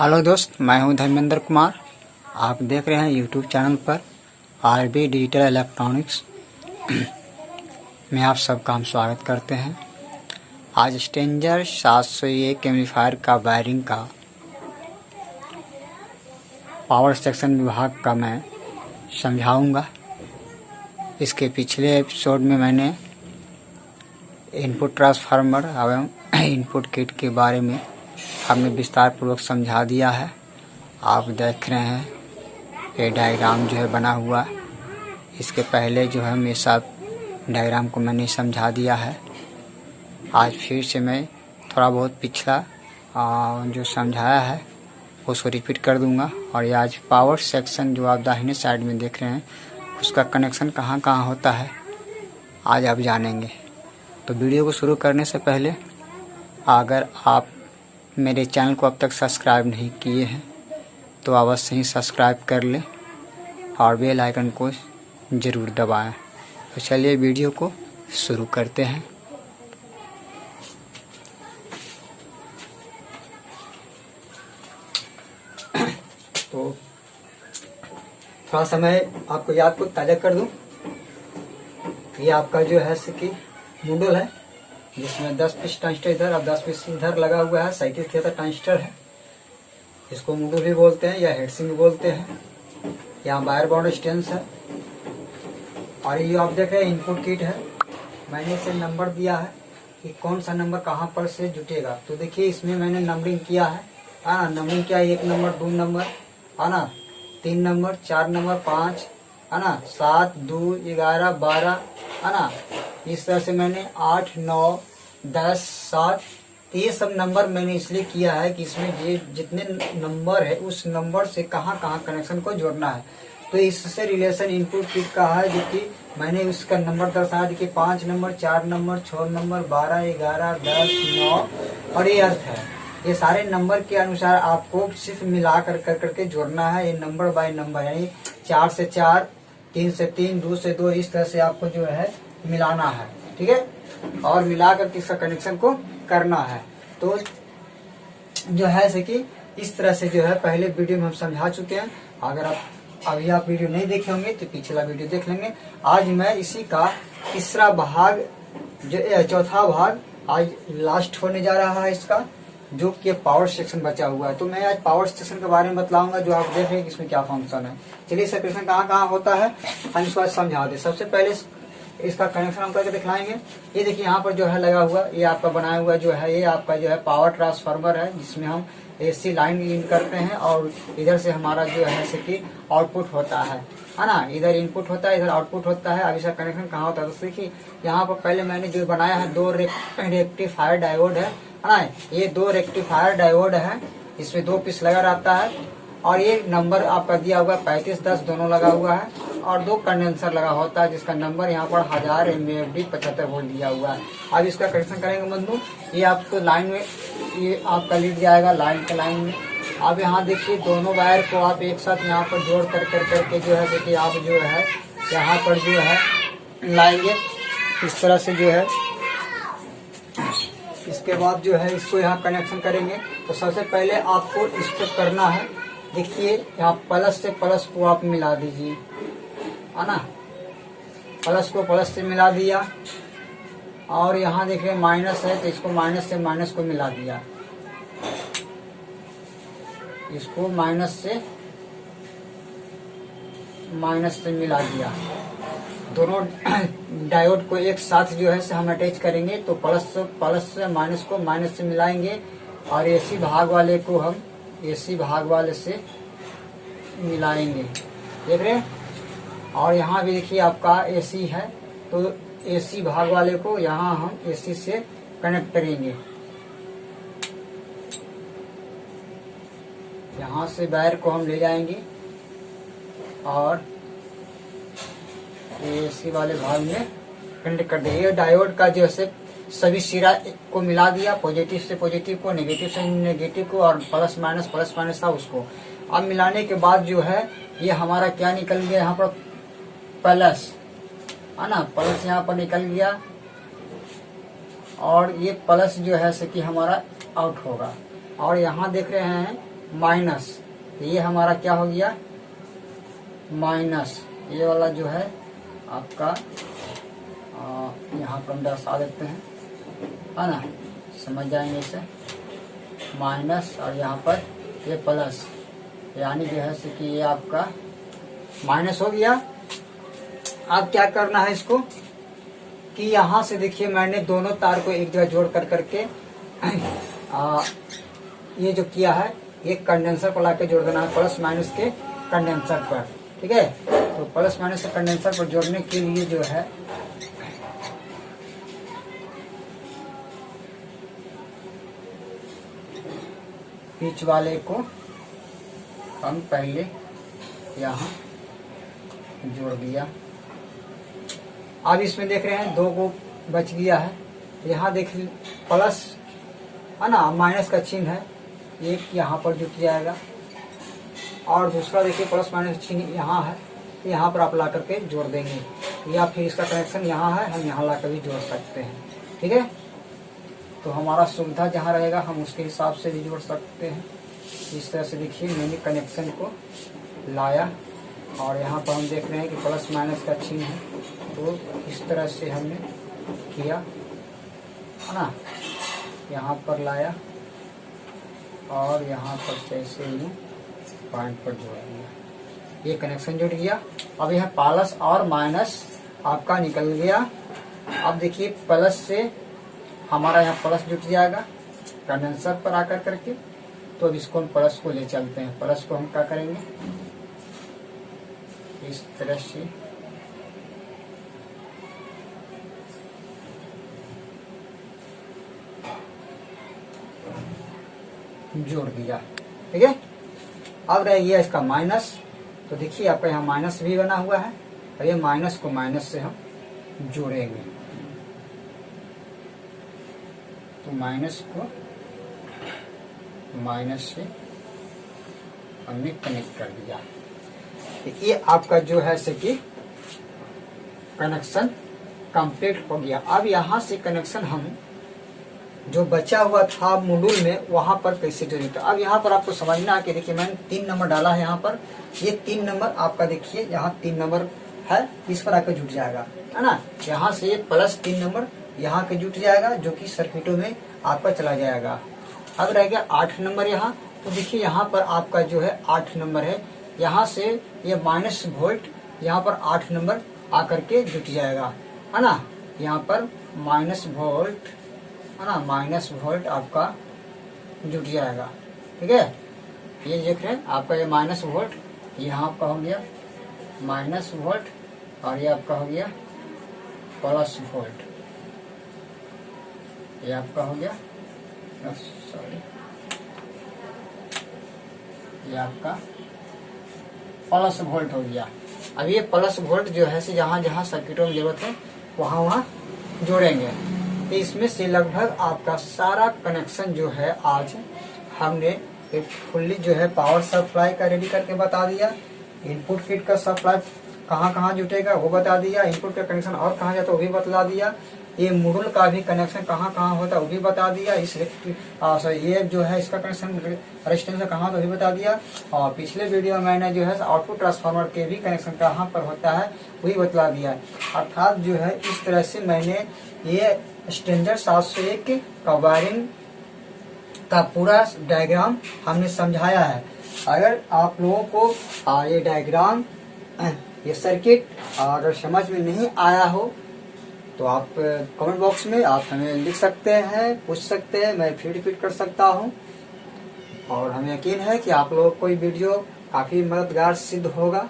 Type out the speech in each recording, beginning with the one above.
Hello दोस्त, मैं हूं धर्मेंद्र कुमार। आप देख रहे हैं यूट्यूब चैनल पर आरबी डिजिटल इलेक्ट्रॉनिक्स में आप सबका हम स्वागत करते हैं। आज स्ट्रेंजर 701 एम्पलीफायर का वायरिंग का पावर सेक्शन विभाग का मैं समझाऊंगा। इसके पिछले एपिसोड में मैंने इनपुट ट्रांसफार्मर एवं इनपुट किट के बारे में हमने विस्तार पूर्वक समझा दिया है। आप देख रहे हैं ये डायग्राम जो है बना हुआ। इसके पहले जो है मेरे साथ डायग्राम को मैंने समझा दिया है। आज फिर से मैं थोड़ा बहुत पिछला जो समझाया है उसको रिपीट कर दूंगा। और ये आज पावर सेक्शन जो आप दाहिने साइड में देख रहे हैं उसका कनेक्शन कहाँ कहाँ होता है आज आप जानेंगे। तो वीडियो को शुरू करने से पहले अगर आप मेरे चैनल को अब तक सब्सक्राइब नहीं किए हैं तो अवश्य ही सब्सक्राइब कर लें और बेल आइकन को ज़रूर दबाएं। तो चलिए वीडियो को शुरू करते हैं। तो थोड़ा सा मैं आपको याद को ताज़ा कर दूं। ये आपका जो है कि मॉड्यूल है जिसमें 10 पीस ट्रांजिस्टर इधर और 10 पीस इधर लगा हुआ है। 37 थिएटर ट्रांजिस्टर है। इसको मॉड्यूल भी बोलते हैं या हेडसिंग भी बोलते हैं। यहाँ वायर बाउंड स्टेंस है और ये आप देख रहे हैं इनपुट किट है। मैंने इसे नंबर दिया है कि कौन सा नंबर कहाँ पर से जुटेगा। तो देखिए इसमें मैंने नंबरिंग किया है ना। नंबरिंग किया 1 नंबर 2 नंबर है ना, 3 नंबर 4 नंबर 5 है ना, 7 2 11 12 है ना। इस तरह से मैंने 8 9 10 7 ये सब नंबर मैंने इसलिए किया है कि इसमें ये जितने नंबर है उस नंबर से कहाँ कहाँ कनेक्शन को जोड़ना है। तो इससे रिलेशन इनपुट किट का है जो कि मैंने उसका नंबर दर्शाया। देखिए 5 नंबर 4 नंबर 6 नंबर 12 11 10 9 और ये अर्थ है। ये सारे नंबर के अनुसार आपको सिर्फ मिला करके जोड़ना है। ये नंबर बाय नंबर यानी 4 से 4 3 से 3 2 से 2 इस तरह से आपको जो है मिलाना है। ठीक है, और मिलाकर इसका कनेक्शन को करना है। तो जो है कि इस तरह से जो है पहले वीडियो में हम समझा चुके हैं। अगर अभी आप वीडियो नहीं देखे होंगे तो पिछला वीडियो देख लेंगे। आज मैं इसी का तीसरा भाग जो चौथा भाग आज लास्ट होने जा रहा है इसका, जो कि पावर सेक्शन बचा हुआ है। तो मैं आज पावर सेक्शन के बारे में बतलाऊंगा जो आप देख रहे हैं कि इसमें क्या फंक्शन है। चलिए इसका कनेक्शन कहाँ कहाँ होता है हम इसको आज समझा दें। सबसे पहले इसका कनेक्शन हम करके दिखलाएंगे। ये देखिए यहाँ पर जो है लगा हुआ, ये आपका बनाया हुआ जो है ये आपका जो है पावर ट्रांसफार्मर है जिसमें हम एसी लाइन इन करते हैं और इधर से हमारा जो है कि आउटपुट होता है ना। इधर इनपुट होता है, इधर आउटपुट होता है। अब इसका कनेक्शन कहाँ होता है तो देखिए यहाँ पर पहले मैंने जो बनाया है 2 रेक्टिफायर डायोड है ना। ये 2 रेक्टिफायर डायोड है, इसमें 2 पीस लगा रहता है और ये नंबर आपका दिया हुआ 35 10 दोनों लगा हुआ है और 2 कंडेंसर लगा होता है जिसका नंबर यहाँ पर 1000 MVFD 75 वोल्ट दिया हुआ है। अब इसका कनेक्शन करेंगे बंधु। ये आपको लाइन में ये आपका लीड जाएगा लाइन के लाइन में। अब यहाँ देखिए दोनों वायर को आप एक साथ यहाँ पर जोड़ करके जो है कि आप जो है यहाँ पर जो है लाएंगे इस तरह से जो है। इसके बाद जो है इसको यहाँ कनेक्शन करेंगे। तो सबसे पहले आपको इसको करना है, देखिए यहाँ प्लस से प्लस को आप मिला दीजिए है ना। प्लस को प्लस से मिला दिया और यहाँ देख रहे माइनस है तो इसको माइनस से माइनस को मिला दिया। इसको माइनस से मिला दिया। दोनों डायोड को एक साथ जो है हम अटैच करेंगे। तो प्लस से माइनस को माइनस से मिलाएंगे और एसी भाग वाले को हम एसी भाग वाले से मिलाएंगे। देख रहे हैं। और यहाँ भी देखिए आपका एसी है तो एसी भाग वाले को यहाँ हम एसी से कनेक्ट करेंगे। यहाँ से वायर को हम ले जाएंगे और एसी वाले भाग में कनेक्ट कर देंगे। डायोड का जो है सभी सिरा को मिला दिया, पॉजिटिव से पॉजिटिव को, नेगेटिव से नेगेटिव को और प्लस माइनस था उसको। अब मिलाने के बाद जो है ये हमारा क्या निकल गया यहाँ पर प्लस है ना। प्लस यहाँ पर निकल गया और ये प्लस जो है कि हमारा आउट होगा। और यहाँ देख रहे हैं माइनस, ये हमारा क्या हो गया माइनस, ये वाला जो है आपका यहाँ पर हम दर्शा देते हैं, है ना, समझ जाएंगे इसे, माइनस और यहाँ पर ये प्लस, यानी जो है कि ये आपका माइनस हो गया। अब क्या करना है इसको कि यहाँ से देखिए मैंने दोनों तार को एक जगह जोड़ कर करके ये जो किया है ये कंडेंसर को लाके जोड़ देना है प्लस माइनस के कंडेंसर पर, ठीक है। तो प्लस माइनस के कंडेंसर पर जोड़ने के लिए जो है बीच वाले को हम पहले यहाँ जोड़ दिया। अब इसमें देख रहे हैं दो को बच गया है, यहाँ देख प्लस है ना, माइनस का चिन्ह है, एक यहाँ पर जुट जाएगा और दूसरा देखिए प्लस माइनस चिन्ह यहाँ है, यहाँ पर आप ला करके जोड़ देंगे, या फिर इसका कनेक्शन यहाँ है हम यहाँ ला कर भी जोड़ सकते हैं, ठीक है। तो हमारा सुविधा जहाँ रहेगा हम उसके हिसाब से भी जोड़ सकते हैं। इस तरह से देखिए मैंने कनेक्शन को लाया और यहाँ पर हम देख रहे हैं कि प्लस माइनस का चिन्ह है, तो इस तरह से हमने किया, है ना, यहाँ पर लाया और यहाँ पर जैसे ही पॉइंट पर जोड़ दिया, ये कनेक्शन जुड़ गया। अब यह प्लस और माइनस आपका निकल गया। अब देखिए प्लस से हमारा यहाँ प्लस जुट जाएगा कंडेंसर पर आकर करके, तो अब इसको हम प्लस को ले चलते हैं। प्लस को हम क्या करेंगे इस तरह से जोड़ दिया, ठीक है। अब रह गया इसका माइनस, तो देखिए आपका यहाँ माइनस भी बना हुआ है और ये माइनस को माइनस से हम जोड़ेंगे, तो माइनस को माइनस से हमने कनेक्ट कर दिया। तो ये आपका जो है से कि कनेक्शन कंप्लीट हो गया। अब यहाँ से कनेक्शन हम जो बचा हुआ था मॉड्यूल में वहां पर कैसे जोड़े, तो अब यहाँ पर आपको समझना है कि देखिए मैंने 3 नंबर डाला है यहाँ पर, ये 3 नंबर आपका देखिए यहाँ 3 नंबर है, इस पर आकर जुट जाएगा, है ना। यहाँ से प्लस 3 नंबर यहाँ के जुट जाएगा जो कि सर्किटों में आपका चला जाएगा। अब रह गया 8 नंबर यहाँ, तो देखिए यहाँ पर आपका जो है 8 नंबर है, यहाँ से ये माइनस वोल्ट यहाँ पर 8 नंबर आकर के जुट जाएगा, है ना। यहाँ पर माइनस वोल्ट, है ना, माइनस वोल्ट आपका जुट जाएगा, ठीक है। ये देख रहे हैं आपका ये माइनस वोल्ट, यहाँ आपका हो गया माइनस वोल्ट और ये आपका हो गया प्लस वोल्ट, ये आपका हो गया सॉरी ये आपका प्लस वोल्ट हो गया। अब ये प्लस वोल्ट जो है जहाँ जहाँ सर्किटों में जरूरत है वहाँ वहाँ जोड़ेंगे। तो इसमें से लगभग आपका सारा कनेक्शन जो है आज हमने एक फुल्ली जो है पावर सप्लाई का रेडी करके बता दिया, इनपुट किट का सप्लाई कहाँ कहाँ जुटेगा वो बता दिया, इनपुट का कनेक्शन और कहाँ जाता है वो भी बतला दिया, ये मॉड्यूल का भी कनेक्शन कहाँ कहाँ होता है वो भी बता दिया, ये जो है इसका कनेक्शन रेजिस्टेंस कहाँ तो भी बता दिया। और पिछले वीडियो में मैंने जो है आउटपुट ट्रांसफार्मर के भी कनेक्शन कहाँ पर होता है वही बतला दिया। अर्थात जो है इस तरह से मैंने ये स्टैंडर्ड 701 का वायरिंग का पूरा डायग्राम हमने समझाया है। अगर आप लोगों को ये डायग्राम ये सर्किट अगर समझ में नहीं आया हो तो आप कमेंट बॉक्स में आप हमें लिख सकते हैं, पूछ सकते हैं, मैं फिर रिपीट कर सकता हूं। और हमें यकीन है कि आप लोगों को ये वीडियो काफ़ी मददगार सिद्ध होगा,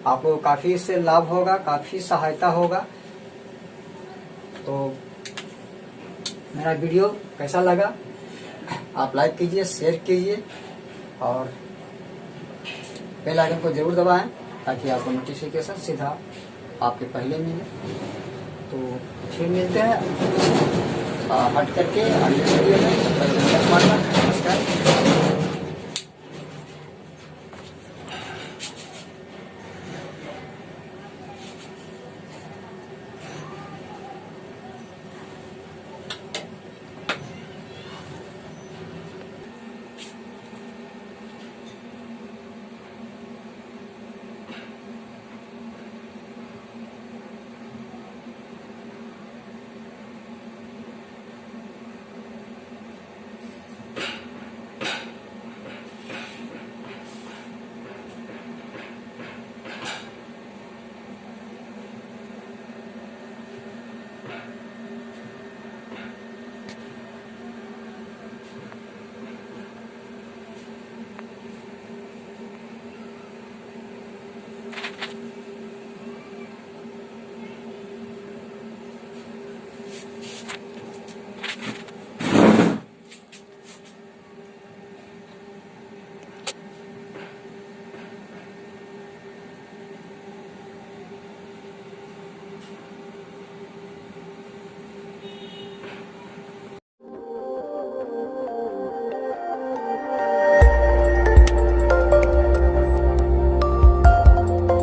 आप लोगों को काफ़ी इससे लाभ होगा, काफ़ी सहायता होगा। तो मेरा वीडियो कैसा लगा आप लाइक कीजिए, शेयर कीजिए और बेल आइकन को जरूर दबाएं ताकि आपको नोटिफिकेशन सीधा आपके पहले मिले। तो फिर मिलते हैं हट करके अगले वीडियो में। नमस्कार।